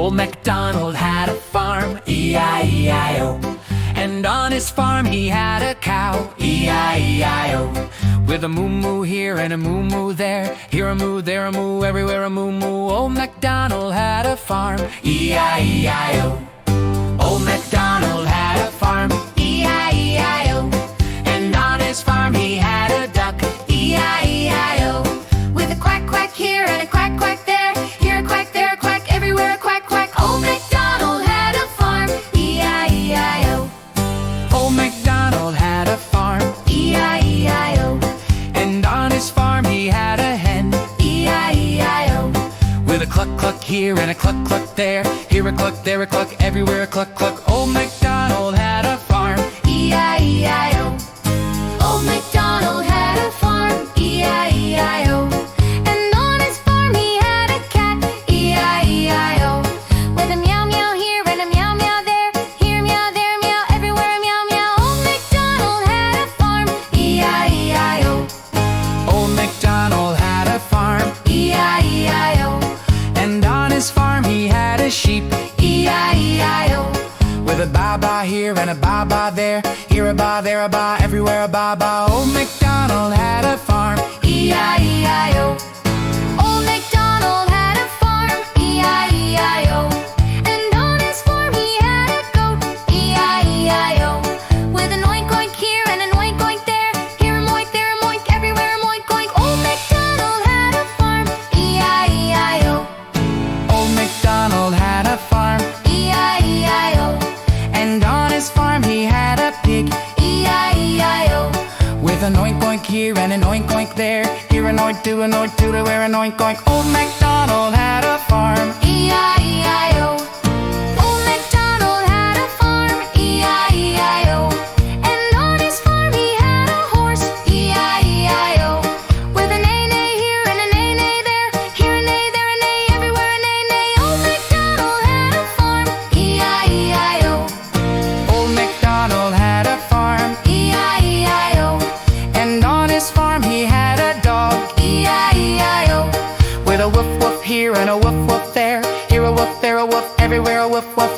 Old MacDonald had a farm, E-I-E-I-O. And on his farm he had a cow, E-I-E-I-O. With a moo-moo here and a moo-moo there, here a moo, there a moo, everywhere a moo-moo. Old MacDonald had a farm, E-I-E-I-O. Old MacDonald had a farm, E-I-E-I-O. And on his farm he had a duck, E-I-E-I-O. With a quack quack here and a quack quack there, here a quack, there a quack, everywhere a quack quack. Old MacDonald had a farm, E-I-E-I-O. Old MacDonald had a farm, E-I-E-I-O. And on his farm he had a hen, E-I-E-I-O. With a cluck cluck here and a cluck cluck there, here a cluck, there a cluck, everywhere a cluck cluck. Old MacDonald had a farm, E-I-E-I-O. Old MacDonald had a farm, E-I-E-I-O. And on his farm he had a cat, E-I-E-I-O. With a meow meow here and a meow meow there, here meow, there meow, everywhere a meow meow. Old MacDonald had a farm, E-I-E-I-O. Old MacDonald had a farm, E-I-E-I-O. And on his farm he had a sheep, E-I-E-I-O. With a ba-ba here and a ba-ba there, here a ba, there a ba, everywhere a ba-ba. Old MacDonald had a farm, E-I-E-I-O. Old MacDonald had a farm, E-I-E-I-O. And on his farm he had a goat, E-I-E-I-O. With an oink oink here and an oink oink there, here a moink, there a moink, everywhere a moink oink. Old MacDonald had a farm, E-I-E-I-O. Old MacDonald had a farm, E-I-E-I-O. And on his farm he had a pig, E-I-E-I-O. With an oink oink here and an oink oink there, here an oink, do an oink, do to where an oink oink. Old MacDonald had a farm, E-I-E-I-O. Old MacDonald had a farm, E-I-E-I-O. And on his farm he had a horse, E-I-E-I-O. With a neigh neigh here and a neigh neigh there, here a neigh, there a neigh, everywhere a neigh neigh. Old MacDonald had a farm, E-I-E-I-O. Old MacDonald had a farm, E-I-E-I-O. And on his farm he had a dog, E-I-E-I-O. With a woof woof here and a woof woof there, here a woof, there a woof, everywhere a woof woof.